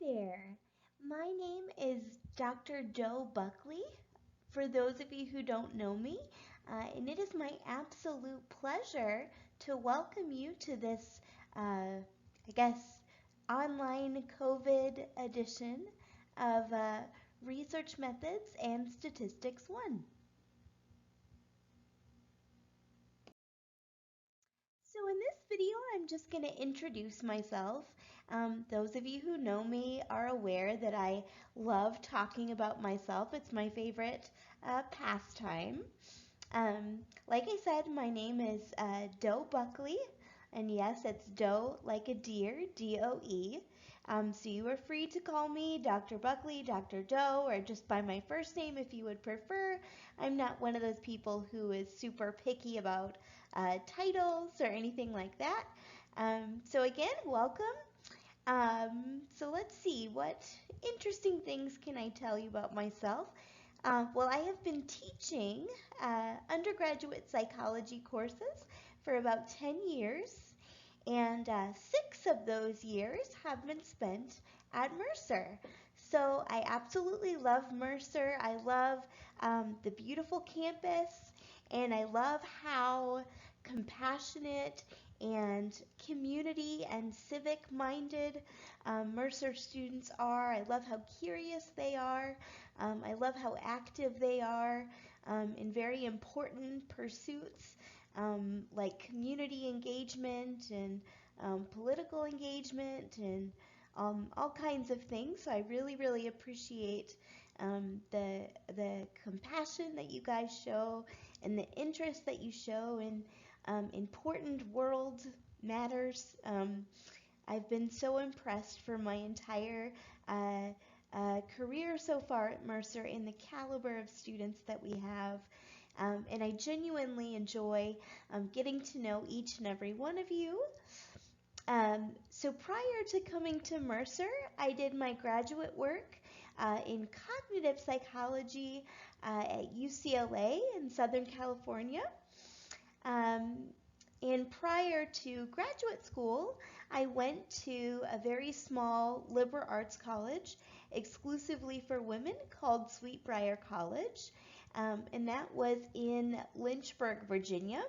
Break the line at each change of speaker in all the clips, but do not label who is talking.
there. My name is Dr. Doe Buckley, for those of you who don't know me, and it is my absolute pleasure to welcome you to this, I guess, online COVID edition of Research Methods and Statistics 1. So in this video, I'm just going to introduce myself. Those of you who know me are aware that I love talking about myself. It's my favorite pastime. Like I said, my name is Doe Buckley, and yes, it's Doe like a deer, D-O-E. So you are free to call me Dr. Buckley, Dr. Doe, or just by my first name if you would prefer. I'm not one of those people who is super picky about titles or anything like that. So again, welcome. So let's see, what interesting things can I tell you about myself? Well, I have been teaching undergraduate psychology courses for about 10 years, and 6 of those years have been spent at Mercer. So I absolutely love Mercer. I love the beautiful campus, and I love how compassionate and community and civic minded Mercer students are. I love how curious they are. I love how active they are in very important pursuits like community engagement and political engagement and all kinds of things. So I really, really appreciate the compassion that you guys show and the interest that you show in important world matters. I've been so impressed for my entire career so far at Mercer in the caliber of students that we have. And I genuinely enjoy getting to know each and every one of you. So prior to coming to Mercer, I did my graduate work in cognitive psychology at UCLA in Southern California. And prior to graduate school, I went to a very small liberal arts college exclusively for women called Sweetbriar College, and that was in Lynchburg, Virginia.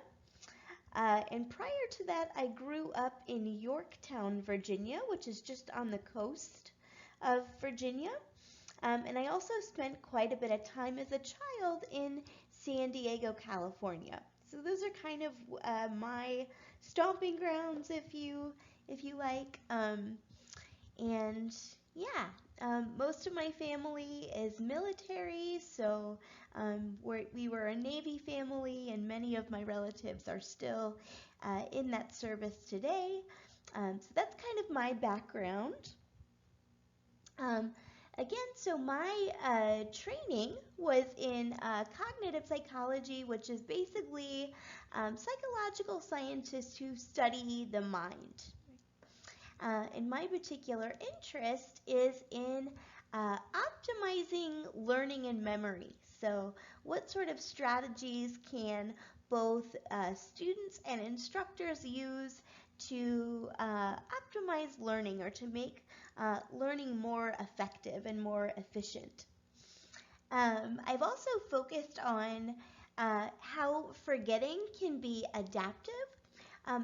And prior to that, I grew up in Yorktown, Virginia, which is just on the coast of Virginia. And I also spent quite a bit of time as a child in San Diego, California. So those are kind of my stomping grounds, if you like. And yeah, most of my family is military, so we were a Navy family, and many of my relatives are still in that service today. So that's kind of my background. Again, so my training was in cognitive psychology, which is basically psychological scientists who study the mind. And my particular interest is in optimizing learning and memory. So what sort of strategies can both students and instructors use to optimize learning or to make learning more effective and more efficient? I've also focused on how forgetting can be adaptive.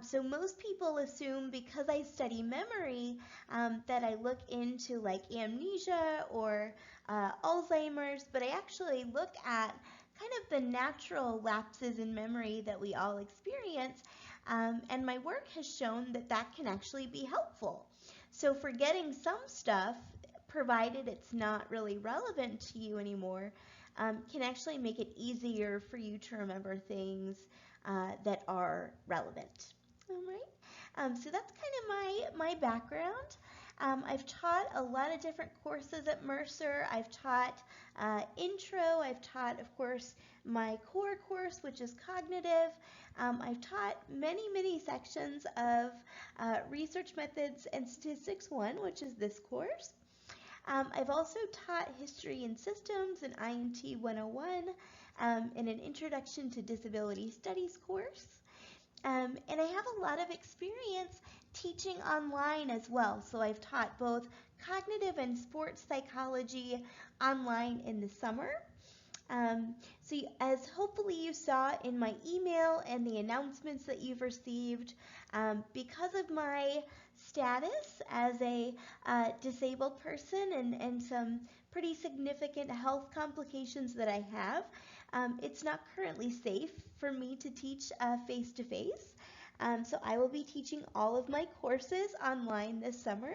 So most people assume because I study memory that I look into like amnesia or Alzheimer's, but I actually look at kind of the natural lapses in memory that we all experience, and my work has shown that that can actually be helpful. So forgetting some stuff, provided it's not really relevant to you anymore, can actually make it easier for you to remember things that are relevant. All right. So that's kind of my background. I've taught a lot of different courses at Mercer. I've taught intro. I've taught, of course, my core course, which is cognitive. I've taught many, many sections of Research Methods and Statistics 1, which is this course. I've also taught History and Systems and INT 101 in an Introduction to Disability Studies course. And I have a lot of experience teaching online as well. So I've taught both cognitive and sports psychology online in the summer. So as hopefully you saw in my email and the announcements that you've received, because of my status as a disabled person and some pretty significant health complications that I have, it's not currently safe for me to teach face-to-face. So I will be teaching all of my courses online this summer.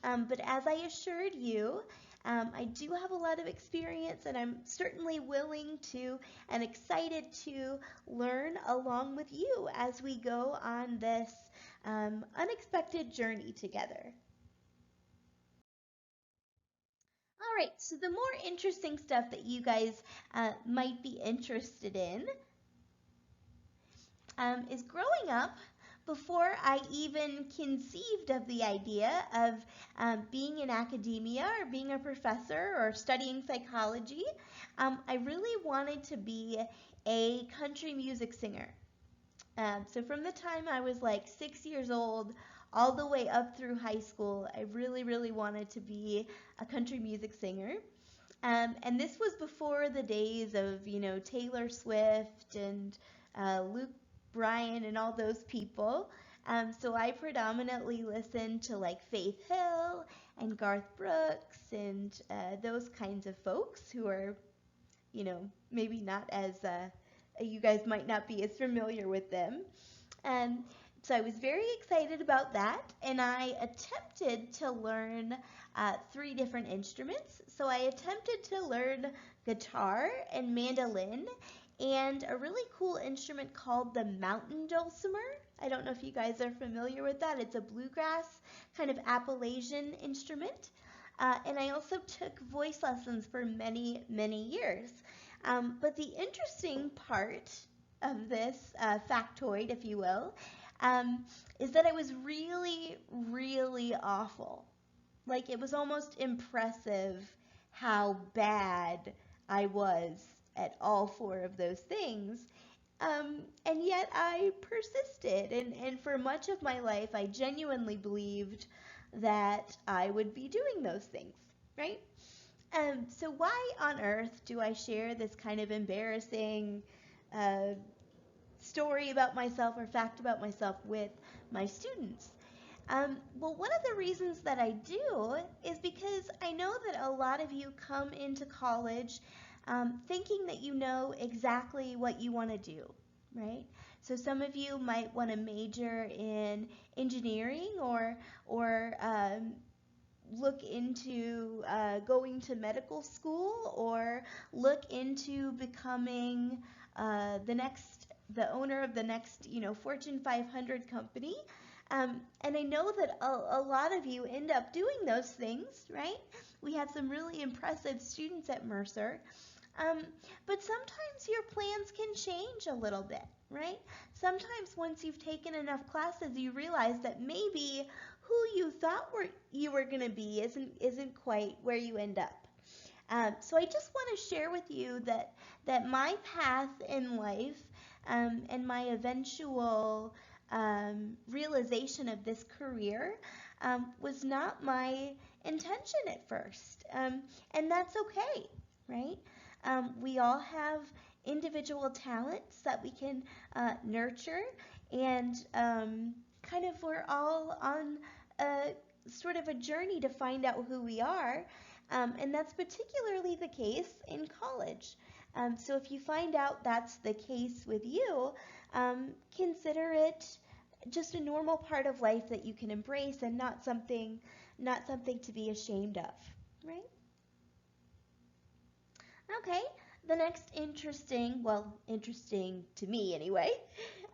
But as I assured you, I do have a lot of experience, and I'm certainly willing to and excited to learn along with you as we go on this unexpected journey together. All right, so the more interesting stuff that you guys might be interested in is growing up. Before I even conceived of the idea of being in academia or being a professor or studying psychology, I really wanted to be a country music singer. So from the time I was like 6 years old all the way up through high school, I really, really wanted to be a country music singer. And this was before the days of, Taylor Swift and Luke Bryan and all those people. So I predominantly listened to like Faith Hill and Garth Brooks and those kinds of folks who are, maybe not as, you guys might not be as familiar with them. Um, so I was very excited about that, and I attempted to learn three different instruments. So I attempted to learn guitar and mandolin and a really cool instrument called the mountain dulcimer. I don't know if you guys are familiar with that. It's a bluegrass kind of Appalachian instrument. And I also took voice lessons for many, many years. But the interesting part of this factoid, if you will, is that I was really, really awful. Like, it was almost impressive how bad I was at all four of those things. And yet I persisted, and for much of my life, I genuinely believed that I would be doing those things, right? So why on earth do I share this kind of embarrassing uh, story about myself or fact about myself with my students? Well, one of the reasons that I do is because I know that a lot of you come into college thinking that you know exactly what you want to do, right? So some of you might want to major in engineering or look into going to medical school or look into becoming the owner of the next, Fortune 500 company. And I know that a lot of you end up doing those things, right? We have some really impressive students at Mercer. Um, but sometimes your plans can change a little bit, right? Sometimes once you've taken enough classes, you realize that maybe who you thought you were going to be isn't quite where you end up. So I just want to share with you that my path in life and my eventual realization of this career was not my intention at first, and that's okay, right? We all have individual talents that we can nurture, and kind of we're all on a sort of a journey to find out who we are, and that's particularly the case in college. So if you find out that's the case with you, consider it just a normal part of life that you can embrace and not something to be ashamed of, right? Okay, the next interesting to me anyway,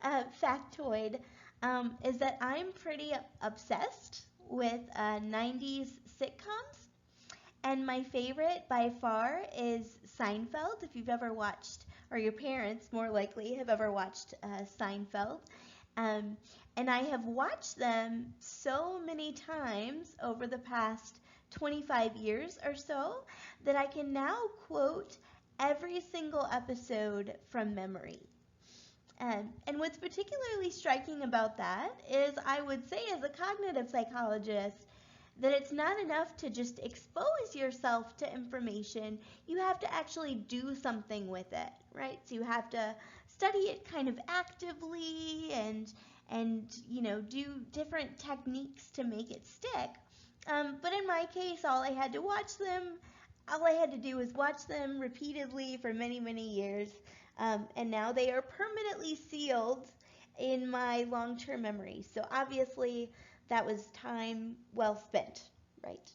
factoid is that I'm pretty obsessed with 90s sitcoms. And my favorite by far is Seinfeld. If you've ever watched, or your parents more likely have ever watched Seinfeld. Um, and I have watched them so many times over the past 25 years or so that I can now quote every single episode from memory. And what's particularly striking about that is I would say as a cognitive psychologist that it's not enough to just expose yourself to information. You have to actually do something with it, right? So you have to study it kind of actively and do different techniques to make it stick. But in my case, all I had to do was watch them repeatedly for many, many years. And now they are permanently sealed in my long-term memory. So obviously, that was time well spent, right?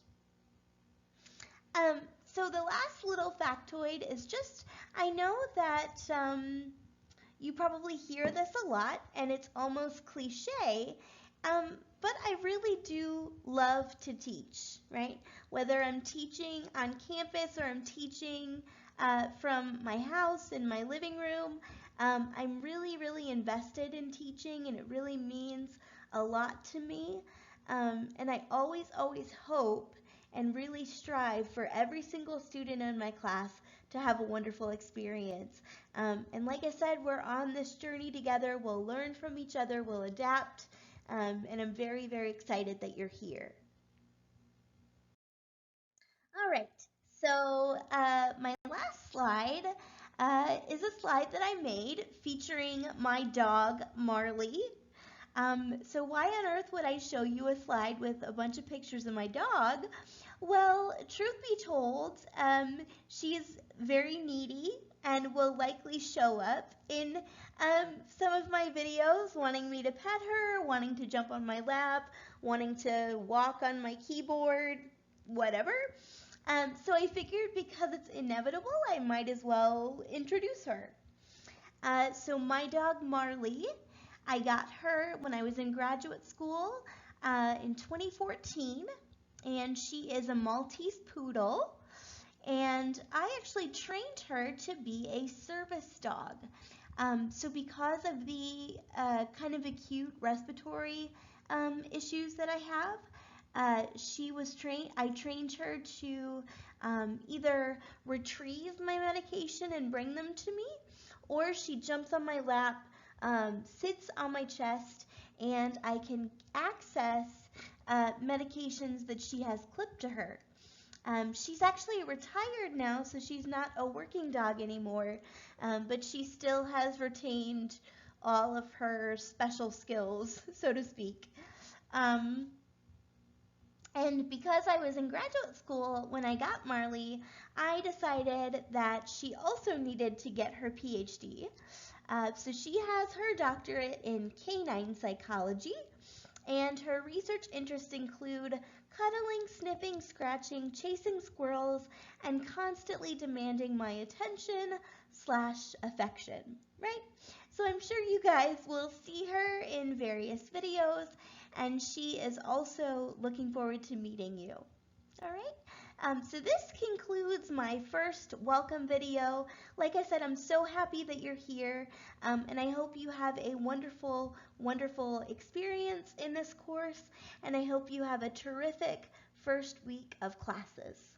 Um, so the last little factoid is just I know that you probably hear this a lot, and it's almost cliche, but I really do love to teach, right? Whether I'm teaching on campus or I'm teaching from my house in my living room, I'm really, really invested in teaching, and it really means a lot to me. And I always, always hope and really strive for every single student in my class to have a wonderful experience. And like I said, we're on this journey together. We'll learn from each other, we'll adapt, and I'm very, very excited that you're here. All right, so my last slide is a slide that I made featuring my dog, Marley. So why on earth would I show you a slide with a bunch of pictures of my dog? Well, truth be told, she's very needy and will likely show up in some of my videos, wanting me to pet her, wanting to jump on my lap, wanting to walk on my keyboard, whatever. So I figured because it's inevitable, I might as well introduce her. So my dog Marley, I got her when I was in graduate school in 2014, and she is a Maltese poodle. And I actually trained her to be a service dog. So because of the kind of acute respiratory issues that I have, I trained her to either retrieve my medication and bring them to me, or she jumps on my lap, sits on my chest, and I can access medications that she has clipped to her. She's actually retired now, so she's not a working dog anymore, but she still has retained all of her special skills, so to speak. Um, and because I was in graduate school when I got Marley, I decided that she also needed to get her PhD. So she has her doctorate in canine psychology, and her research interests include cuddling, sniffing, scratching, chasing squirrels, and constantly demanding my attention/affection, right? So I'm sure you guys will see her in various videos, and she is also looking forward to meeting you. All right? So this concludes my first welcome video. Like I said, I'm so happy that you're here, and I hope you have a wonderful, wonderful experience in this course, and I hope you have a terrific first week of classes.